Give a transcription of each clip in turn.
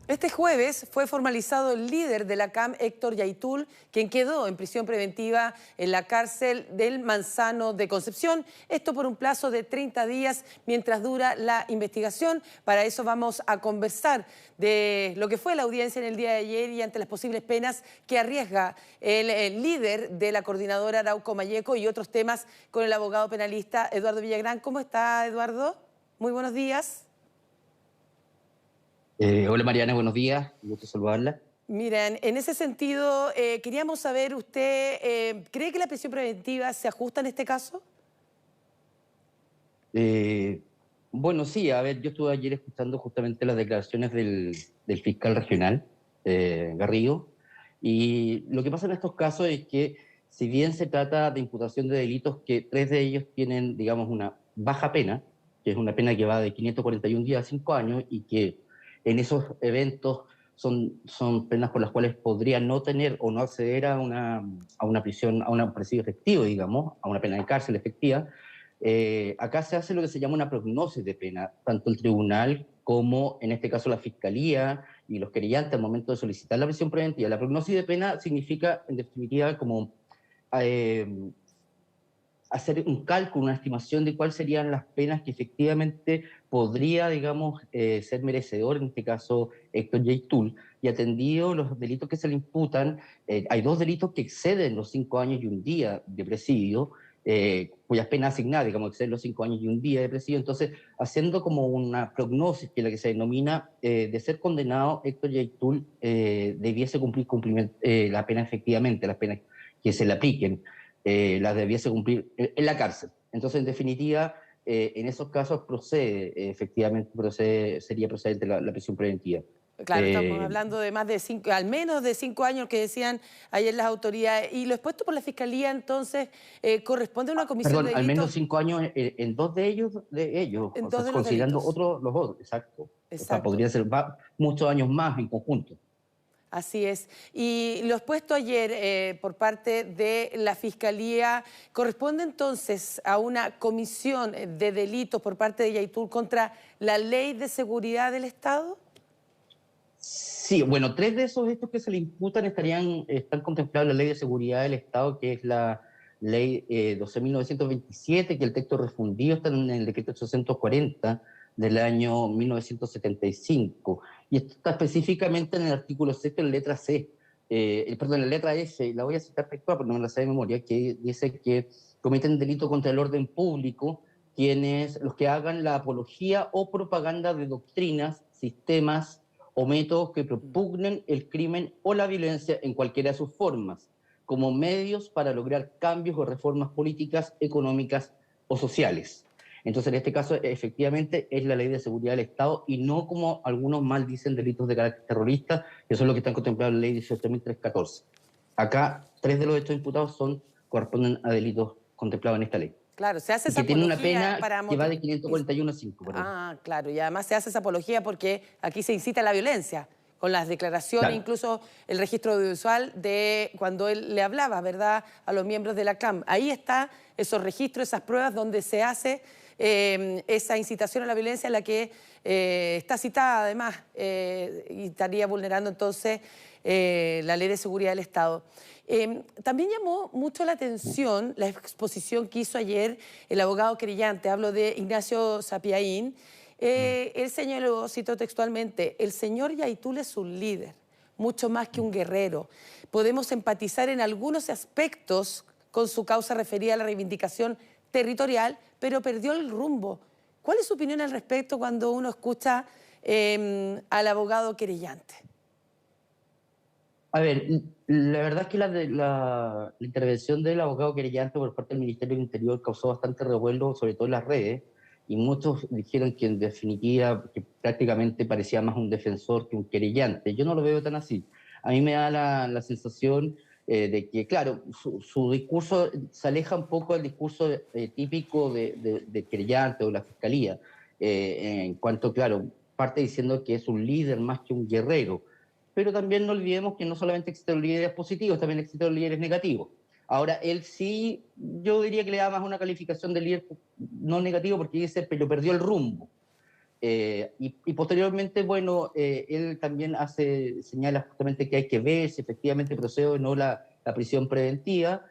Este jueves fue formalizado el líder de la CAM, Héctor Yaitul, quien quedó en prisión preventiva en la cárcel del Manzano de Concepción. Esto por un plazo de 30 días mientras dura la investigación. Para eso vamos a conversar de lo que fue la audiencia en el día de ayer y ante las posibles penas que arriesga el líder de la coordinadora Arauco Malleco y otros temas con el abogado penalista Eduardo Villagrán. ¿Cómo está, Eduardo? Muy buenos días. Hola Mariana, buenos días, un gusto saludarla. Miren, en ese sentido, queríamos saber, ¿usted cree que la prisión preventiva se ajusta en este caso? Eh, bueno, sí, a ver, yo estuve ayer escuchando justamente las declaraciones del fiscal regional, Garrido, y lo que pasa en estos casos es que si bien se trata de imputación de delitos que tres de ellos tienen, digamos, una baja pena, que es una pena que va de 541 días a 5 años y que en esos eventos son penas por las cuales podría no tener o no acceder a una prisión, a un presidio efectivo, digamos, a una pena de cárcel efectiva. Acá se hace lo que se llama una prognosis de pena, tanto el tribunal como en este caso la fiscalía y los querellantes al momento de solicitar la prisión preventiva. La prognosis de pena significa, en definitiva, como eh, hacer un cálculo, una estimación de cuáles serían las penas que efectivamente podría, digamos, ser merecedor, en este caso Héctor Yaitul, y atendido los delitos que se le imputan. Hay dos delitos que exceden los 5 años y un día de presidio, cuyas penas asignadas, digamos, exceden los 5 años y un día de presidio. Entonces, haciendo como una prognosis, que es la que se denomina, de ser condenado, Héctor Yaitul debiese cumplir la pena efectivamente, las penas que se le apliquen, las debiese cumplir en la cárcel. Entonces, en definitiva, en esos casos procede, efectivamente, sería procedente la prisión preventiva. Claro, estamos Eh, hablando de más de 5, al menos de 5 años que decían ayer las autoridades. Y lo expuesto por la Fiscalía, entonces, corresponde a una comisión de Perdón, al menos delitos 5 años en dos de ellos, en o sea, dos de los considerando delitos. otros, los otros, exacto. O sea, Exacto. podría ser muchos años más en conjunto. Así es. Y lo expuesto ayer por parte de la Fiscalía corresponde entonces a una comisión de delitos por parte de Yaitul contra la Ley de Seguridad del Estado. Sí, bueno, tres de esos hechos que se le imputan están contemplados en la Ley de Seguridad del Estado, que es la Ley 12.927, que el texto refundido está en el decreto 840 del año 1975. Y esto está específicamente en el artículo 6, en la letra C, perdón, en la letra S, la voy a citar textual, porque no me la sé de memoria, que dice que cometen delito contra el orden público los que hagan la apología o propaganda de doctrinas, sistemas o métodos que propugnen el crimen o la violencia en cualquiera de sus formas, como medios para lograr cambios o reformas políticas, económicas o sociales. Entonces, en este caso, efectivamente, es la Ley de Seguridad del Estado y no, como algunos mal dicen, delitos de carácter terrorista, que son los que están contemplados en la Ley 18.314. Acá, tres de los hechos imputados corresponden a delitos contemplados en esta ley. Claro, se hace Y esa que tiene una apología pena para que va motivar. de 541 a 5, perdón. Ah, claro, y además se hace esa apología porque aquí se incita a la violencia, con las declaraciones, Claro. incluso el registro audiovisual de cuando él le hablaba, ¿verdad?, a los miembros de la CAM. Ahí está esos registros, esas pruebas donde se hace esa incitación a la violencia en la que está citada además y estaría vulnerando entonces la Ley de Seguridad del Estado. También llamó mucho la atención la exposición que hizo ayer el abogado querellante, hablo de Ignacio Sapiaín. Él señaló, cito textualmente, el señor Yaitul es un líder, mucho más que un guerrero. Podemos empatizar en algunos aspectos con su causa referida a la reivindicación territorial, pero perdió el rumbo. ¿Cuál es su opinión al respecto cuando uno escucha al abogado querellante? A ver, la verdad es que la intervención del abogado querellante por parte del Ministerio del Interior causó bastante revuelo, sobre todo en las redes, y muchos dijeron que en definitiva que prácticamente parecía más un defensor que un querellante. Yo no lo veo tan así. A mí me da la sensación de que, claro, su discurso se aleja un poco del discurso típico de querellante o la fiscalía, en cuanto, claro, parte diciendo que es un líder más que un guerrero, pero también no olvidemos que no solamente existen los líderes positivos, también existen los líderes negativos. Ahora, él sí, yo diría que le da más una calificación de líder no negativo porque dice, pero perdió el rumbo. Y posteriormente, bueno, él también señala justamente que hay que ver si efectivamente procede o no la prisión preventiva,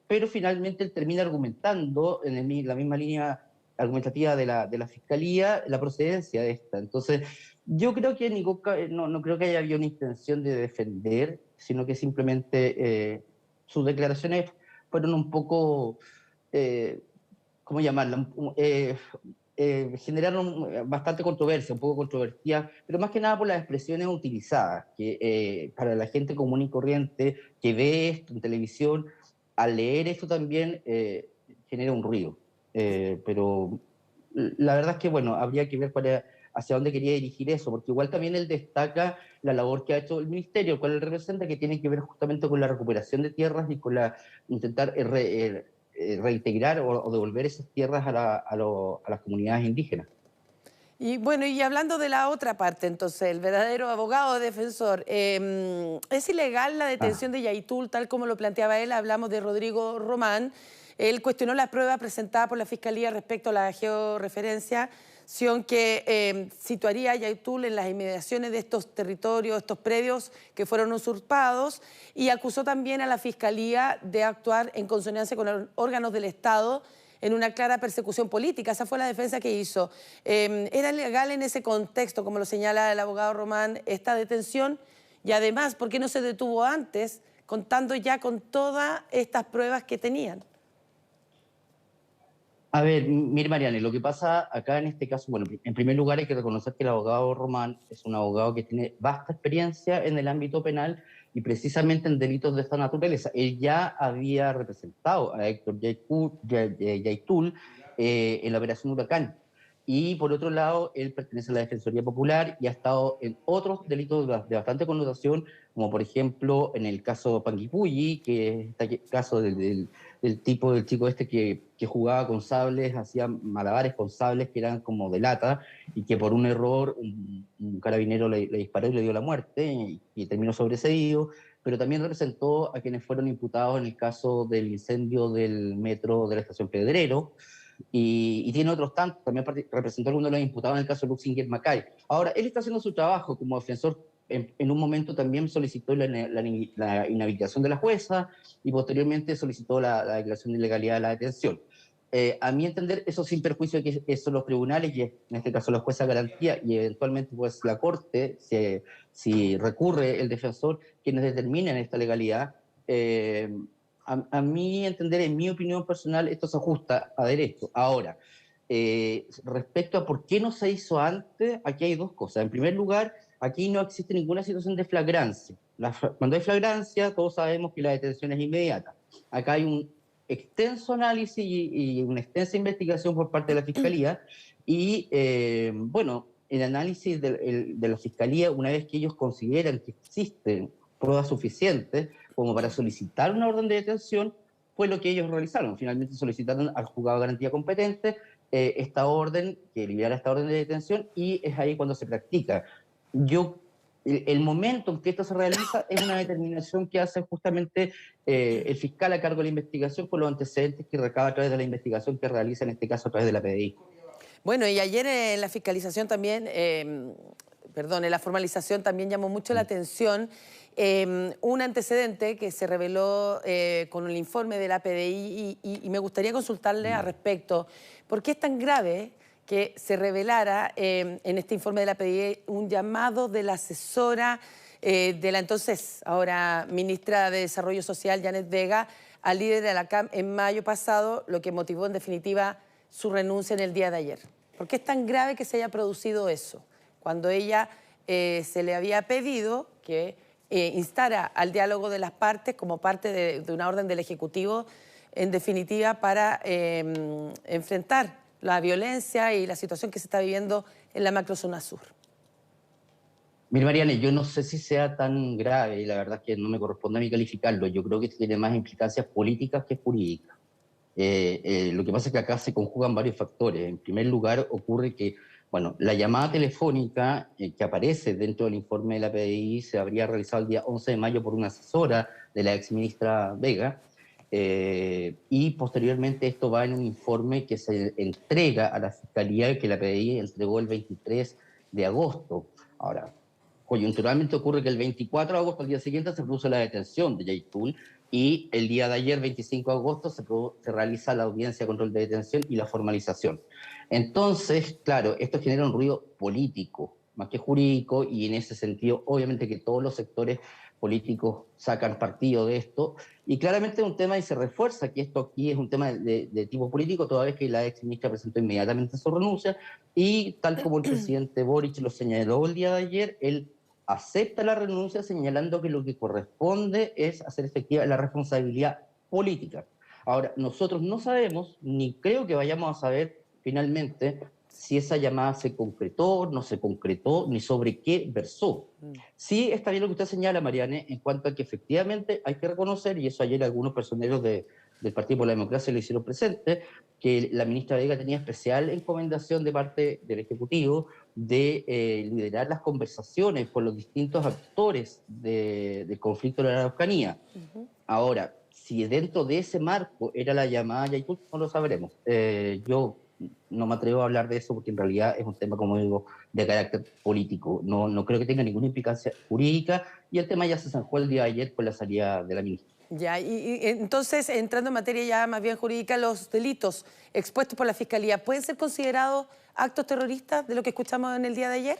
pero finalmente él termina argumentando en la misma línea argumentativa de la Fiscalía la procedencia de esta. Entonces, yo creo que no creo que haya habido una intención de defender, sino que simplemente sus declaraciones fueron un poco... eh, ¿cómo llamarla? Generaron bastante controversia, un poco controvertida, pero más que nada por las expresiones utilizadas, que para la gente común y corriente que ve esto en televisión, al leer esto también genera un ruido. Pero la verdad es que, bueno, habría que ver hacia dónde quería dirigir eso, porque igual también él destaca la labor que ha hecho el ministerio, cual él representa, que tiene que ver justamente con la recuperación de tierras y con intentar reintegrar o devolver esas tierras a las comunidades indígenas. Y bueno, y hablando de la otra parte, entonces, el verdadero abogado defensor, ¿es ilegal la detención Ah. de Yaitul, tal como lo planteaba él? Hablamos de Rodrigo Román. Él cuestionó las pruebas presentadas por la Fiscalía respecto a la georreferencia que situaría a Yaitul en las inmediaciones de estos territorios, estos predios que fueron usurpados, y acusó también a la Fiscalía de actuar en consonancia con los órganos del Estado en una clara persecución política. Esa fue la defensa que hizo. ¿Era legal en ese contexto, como lo señala el abogado Román, esta detención? Y además, ¿por qué no se detuvo antes, contando ya con todas estas pruebas que tenían? A ver, mire Mariane, lo que pasa acá en este caso, bueno, en primer lugar hay que reconocer que el abogado Román es un abogado que tiene vasta experiencia en el ámbito penal y precisamente en delitos de esta naturaleza. Él ya había representado a Héctor Yaitul en la Operación Huracán. Y por otro lado, él pertenece a la Defensoría Popular y ha estado en otros delitos de bastante connotación, como por ejemplo en el caso Panguipulli, que es este caso del chico este que jugaba con sables, hacía malabares con sables que eran como de lata, y que por un error un carabinero le disparó y le dio la muerte, y terminó sobreseído, pero también representó a quienes fueron imputados en el caso del incendio del metro de la estación Pedrero, y tiene otros tantos, también representó a algunos de los imputados en el caso de Luxinger Macay. Ahora, él está haciendo su trabajo como defensor. En un momento también solicitó la inhabilitación de la jueza y posteriormente solicitó la declaración de ilegalidad de la detención. A mi entender, eso sin perjuicio de que son los tribunales, y en este caso la jueza garantía, y eventualmente pues la Corte, si recurre el defensor, quienes determinen esta legalidad. A mi entender, en mi opinión personal, esto se ajusta a derecho. Ahora, respecto a por qué no se hizo antes, aquí hay dos cosas. En primer lugar, aquí no existe ninguna situación de flagrancia. Cuando hay flagrancia, todos sabemos que la detención es inmediata. Acá hay un extenso análisis y una extensa investigación por parte de la Fiscalía, y bueno, el análisis de la Fiscalía, una vez que ellos consideran que existen pruebas suficientes como para solicitar una orden de detención, fue lo que ellos realizaron. Finalmente solicitaron al juzgado de garantía competente esta orden, que liberara esta orden de detención, y es ahí cuando se practica. El momento en que esto se realiza es una determinación que hace justamente el fiscal a cargo de la investigación con los antecedentes que recaba a través de la investigación que realiza, en este caso, a través de la PDI. Bueno, y ayer en la fiscalización también, perdón, en la formalización también llamó mucho la atención un antecedente que se reveló con el informe de la PDI, y me gustaría consultarle al respecto. ¿Por qué es tan grave que se revelara en este informe de la PDI un llamado de la asesora de la entonces, ahora ministra de Desarrollo Social, Janet Vega, al líder de la CAM en mayo pasado, lo que motivó en definitiva su renuncia en el día de ayer? ¿Por qué es tan grave que se haya producido eso? Cuando ella se le había pedido que instara al diálogo de las partes como parte de una orden del Ejecutivo, en definitiva, para enfrentar la violencia y la situación que se está viviendo en la macrozona sur. Mira, Mariane, yo no sé si sea tan grave, y la verdad es que no me corresponde a mí calificarlo. Yo creo que tiene más implicancias políticas que jurídicas. Lo que pasa es que acá se conjugan varios factores. En primer lugar, ocurre que, bueno, la llamada telefónica que aparece dentro del informe de la PDI se habría realizado el día 11 de mayo por una asesora de la exministra Vega, y posteriormente esto va en un informe que se entrega a la Fiscalía y que la PDI entregó el 23 de agosto. Ahora, coyunturalmente ocurre que el 24 de agosto, al día siguiente, se produce la detención de Jay Tool y el día de ayer, 25 de agosto, se realiza la audiencia de control de detención y la formalización. Entonces, claro, esto genera un ruido político, más que jurídico, y en ese sentido, obviamente que todos los sectores políticos sacan partido de esto, y claramente es un tema y se refuerza que esto aquí es un tema de tipo político, toda vez que la ex ministra presentó inmediatamente su renuncia, y tal como el presidente Boric lo señaló el día de ayer, él acepta la renuncia señalando que lo que corresponde es hacer efectiva la responsabilidad política. Ahora, nosotros no sabemos, ni creo que vayamos a saber finalmente si esa llamada se concretó, no se concretó, ni sobre qué versó. Sí está bien lo que usted señala, Mariane, en cuanto a que efectivamente hay que reconocer, y eso ayer algunos personeros del Partido por la Democracia lo hicieron presente, que la ministra Vega tenía especial encomendación de parte del Ejecutivo de liderar las conversaciones con los distintos actores del conflicto de la Araucanía. Ahora, si dentro de ese marco era la llamada Yaitul, no lo sabremos. Yo no me atrevo a hablar de eso porque en realidad es un tema, como digo, de carácter político. No creo que tenga ninguna implicancia jurídica y el tema ya se zanjó el día de ayer con la salida de la ministra. Ya, y entonces, entrando en materia ya más bien jurídica, los delitos expuestos por la Fiscalía, ¿pueden ser considerados actos terroristas de lo que escuchamos en el día de ayer?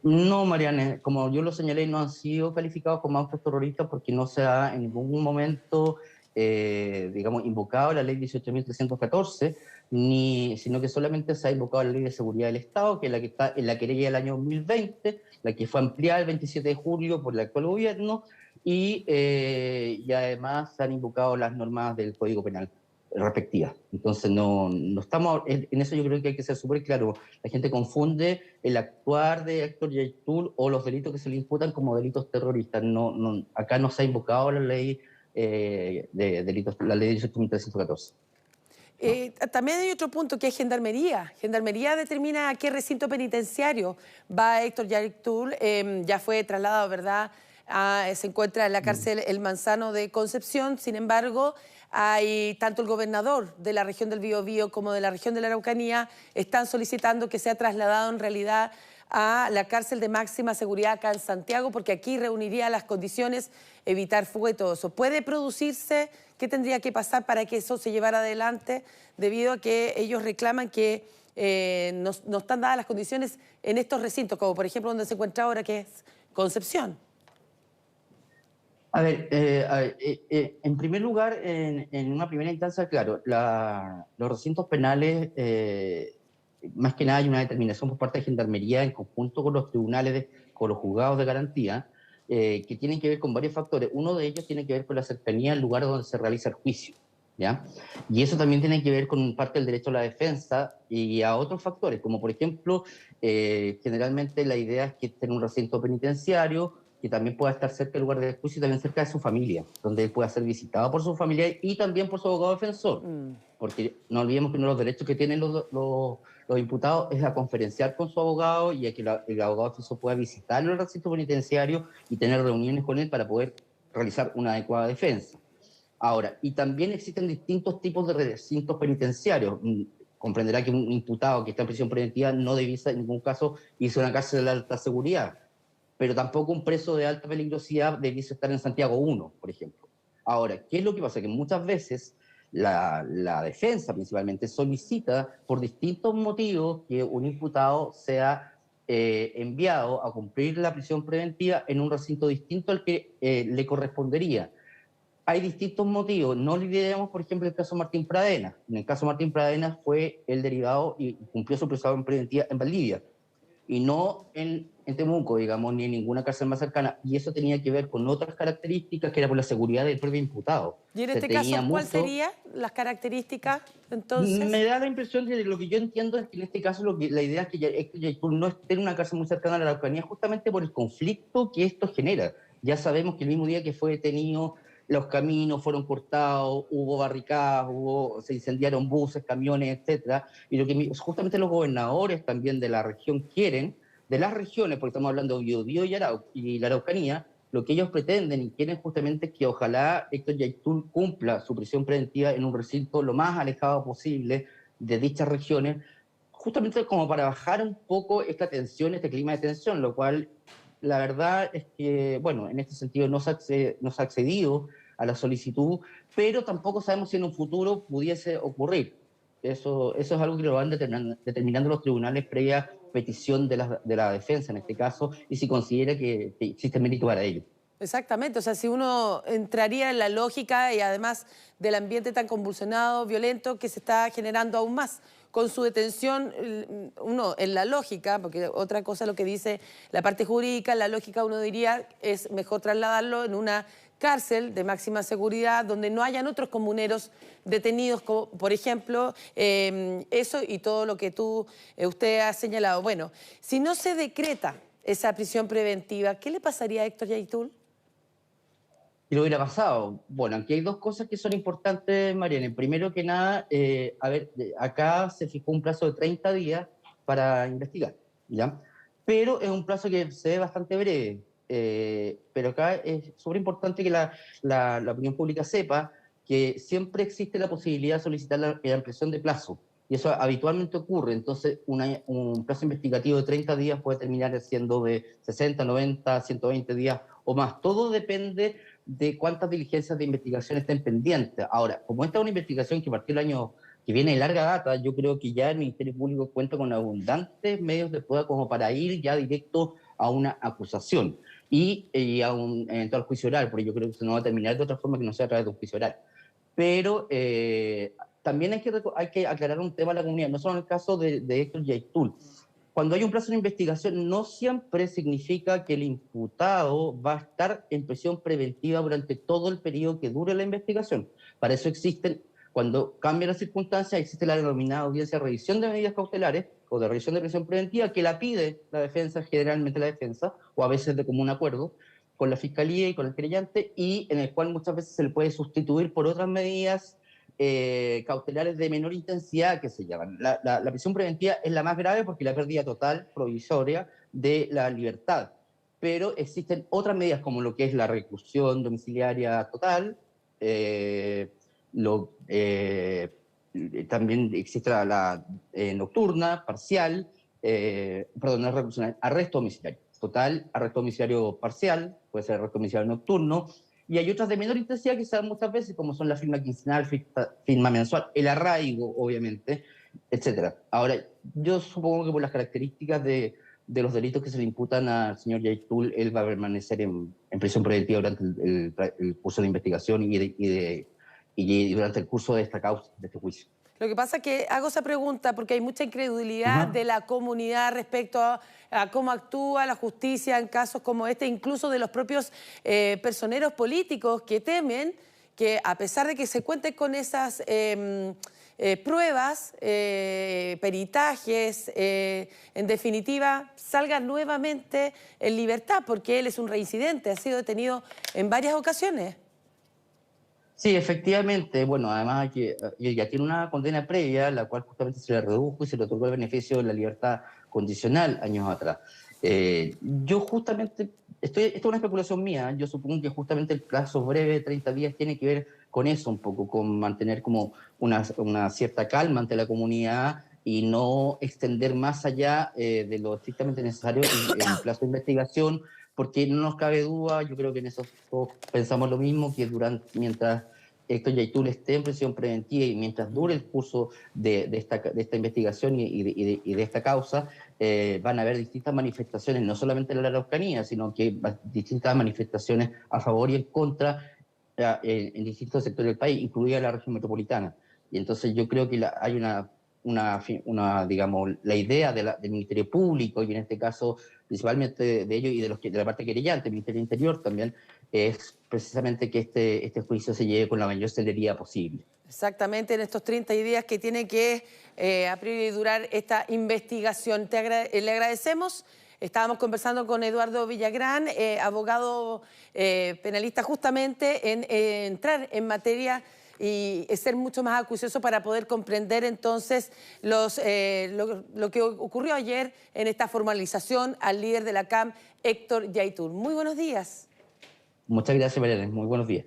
No, Mariane, como yo lo señalé, no han sido calificados como actos terroristas porque no se ha en ningún momento, digamos, invocado la ley 18.314, sino que solamente se ha invocado la ley de seguridad del Estado, que es la que está en la querella del año 2020, la que fue ampliada el 27 de julio por el actual gobierno, y además se han invocado las normas del Código Penal respectivas. Entonces, no estamos, en eso yo creo que hay que ser súper claro. La gente confunde el actuar de Héctor Yaitul o los delitos que se le imputan como delitos terroristas. Acá no se ha invocado la ley de delitos, la ley 18.314. También hay otro punto que es Gendarmería. Gendarmería determina a qué recinto penitenciario va Héctor Yaitul. Ya fue trasladado, ¿verdad? Se encuentra en la cárcel El Manzano de Concepción. Sin embargo, hay tanto el gobernador de la región del Biobío como de la región de la Araucanía están solicitando que sea trasladado en realidad a la cárcel de máxima seguridad acá en Santiago, porque aquí reuniría las condiciones, evitar fuego y todo eso. ¿Puede producirse? ¿Qué tendría que pasar para que eso se llevara adelante? Debido a que ellos reclaman que no están dadas las condiciones en estos recintos, como por ejemplo donde se encuentra ahora, que es Concepción. A ver, en primer lugar, en una primera instancia, claro, los recintos penales, más que nada hay una determinación por parte de Gendarmería en conjunto con los tribunales, con los juzgados de garantía, que tienen que ver con varios factores. Uno de ellos tiene que ver con la cercanía al lugar donde se realiza el juicio, ¿ya? Y eso también tiene que ver con parte del derecho a la defensa y a otros factores, como por ejemplo, generalmente la idea es que esté en un recinto penitenciario, que también pueda estar cerca del lugar de juicio y también cerca de su familia, donde él pueda ser visitado por su familia y también por su abogado defensor. Porque no olvidemos que uno de los derechos que tienen los imputados es a conferenciar con su abogado y a que el abogado defensor pueda visitarlo en el recinto penitenciario y tener reuniones con él para poder realizar una adecuada defensa. Ahora, y también existen distintos tipos de recintos penitenciarios. Comprenderá que un imputado que está en prisión preventiva no debiese en ningún caso irse a una cárcel de alta seguridad, pero tampoco un preso de alta peligrosidad debiese estar en Santiago 1, por ejemplo. Ahora, ¿qué es lo que pasa? Que muchas veces la defensa principalmente solicita por distintos motivos que un imputado sea enviado a cumplir la prisión preventiva en un recinto distinto al que le correspondería. Hay distintos motivos. No olvidemos, por ejemplo, el caso Martín Pradena. En el caso Martín Pradena fue el derivado y cumplió su prisión preventiva en Valdivia y no en Temuco, digamos, ni en ninguna cárcel más cercana. Y eso tenía que ver con otras características que era por la seguridad del propio imputado. Y en Se este caso, tenía ¿cuáles mucho. serían las características entonces? Me da la impresión de lo que yo entiendo es que en este caso la idea es que Yaitul no esté en una cárcel muy cercana a la Araucanía justamente por el conflicto que esto genera. Ya sabemos que el mismo día que fue detenido, los caminos fueron cortados, hubo barricadas, se incendiaron buses, camiones, etcétera. Y lo que justamente los gobernadores también de la región quieren, de las regiones, porque estamos hablando de Biobío y la Araucanía, lo que ellos pretenden y quieren justamente es que ojalá Héctor Yaitul cumpla su prisión preventiva en un recinto lo más alejado posible de dichas regiones, justamente como para bajar un poco esta tensión, este clima de tensión, lo cual la verdad es que, bueno, en este sentido no se ha accedido a la solicitud, pero tampoco sabemos si en un futuro pudiese ocurrir. Eso es algo que lo van determinando los tribunales previa petición de la defensa, en este caso, y si considera que existe mérito para ello. Exactamente, o sea, si uno entraría en la lógica y además del ambiente tan convulsionado, violento, que se está generando aún más con su detención, uno en la lógica, porque otra cosa es lo que dice la parte jurídica, en la lógica uno diría es mejor trasladarlo en una cárcel de máxima seguridad donde no hayan otros comuneros detenidos, como, por ejemplo, eso y todo lo que usted ha señalado. Bueno, si no se decreta esa prisión preventiva, ¿qué le pasaría a Héctor Yaitul? Y lo hubiera pasado. Bueno, aquí hay dos cosas que son importantes, Mariana. Primero que nada, a ver, acá se fijó un plazo de 30 días para investigar, ¿ya? Pero es un plazo que se ve bastante breve. Pero acá es súper importante que la opinión pública sepa que siempre existe la posibilidad de solicitar la ampliación de plazo. Y eso habitualmente ocurre. Entonces, un plazo investigativo de 30 días puede terminar siendo de 60, 90, 120 días o más. Todo depende de cuántas diligencias de investigación estén pendientes. Ahora, como esta es una investigación que partió el año que viene de larga data, yo creo que ya el Ministerio Público cuenta con abundantes medios de prueba como para ir ya directo a una acusación y a un eventual juicio oral, porque yo creo que eso no va a terminar de otra forma que no sea a través de un juicio oral. Pero también hay que aclarar un tema a la comunidad, no solo en el caso de Héctor Yaitul. Cuando hay un plazo de investigación, no siempre significa que el imputado va a estar en prisión preventiva durante todo el periodo que dure la investigación. Para eso existen, cuando cambian las circunstancias, existe la denominada audiencia de revisión de medidas cautelares o de revisión de prisión preventiva, que la pide la defensa, generalmente la defensa, o a veces de común acuerdo, con la fiscalía y con el querellante, y en el cual muchas veces se le puede sustituir por otras medidas cautelares de menor intensidad que se llaman. La prisión preventiva es la más grave porque la pérdida total provisoria de la libertad, pero existen otras medidas como lo que es la reclusión domiciliaria total, lo, también existe la nocturna, parcial, perdón, no es reclusión, arresto domiciliario total, arresto domiciliario parcial, puede ser arresto domiciliario nocturno, y hay otras de menor intensidad que se dan muchas veces, como son la firma quincenal, firma mensual, el arraigo, obviamente, etcétera. Ahora, yo supongo que por las características de los delitos que se le imputan al señor Yaitul, él va a permanecer en prisión preventiva durante el curso de investigación y durante el curso de esta causa, de este juicio. Lo que pasa es que hago esa pregunta porque hay mucha incredulidad de la comunidad respecto a cómo actúa la justicia en casos como este, incluso de los propios personeros políticos que temen que a pesar de que se cuente con esas pruebas, peritajes, en definitiva, salga nuevamente en libertad porque él es un reincidente, ha sido detenido en varias ocasiones. Sí, efectivamente. Bueno, además que ya tiene una condena previa, la cual justamente se le redujo y se le otorgó el beneficio de la libertad condicional años atrás. Yo justamente, esto es una especulación mía, yo supongo que justamente el plazo breve de 30 días tiene que ver con eso un poco, con mantener como una cierta calma ante la comunidad y no extender más allá de lo estrictamente necesario el plazo de investigación, porque no nos cabe duda, yo creo que en eso todos pensamos lo mismo, que mientras Héctor Yaitul esté en prisión preventiva y mientras dure el curso de esta investigación y de esta causa, van a haber distintas manifestaciones, no solamente en la Araucanía, sino que distintas manifestaciones a favor y en contra en distintos sectores del país, incluida la región metropolitana. Y entonces yo creo que hay digamos, la idea del Ministerio Público, y en este caso principalmente de ellos y de la parte querellante, el Ministerio Interior también, es precisamente que este juicio se lleve con la mayor celeridad posible. Exactamente, en estos 30 días que tiene que a priori durar esta investigación. Le agradecemos. Estábamos conversando con Eduardo Villagrán, abogado penalista, justamente en entrar en materia y ser mucho más acucioso para poder comprender entonces lo que ocurrió ayer en esta formalización al líder de la CAM, Héctor Yaitul. Muy buenos días. Muchas gracias, Mariana. Muy buenos días.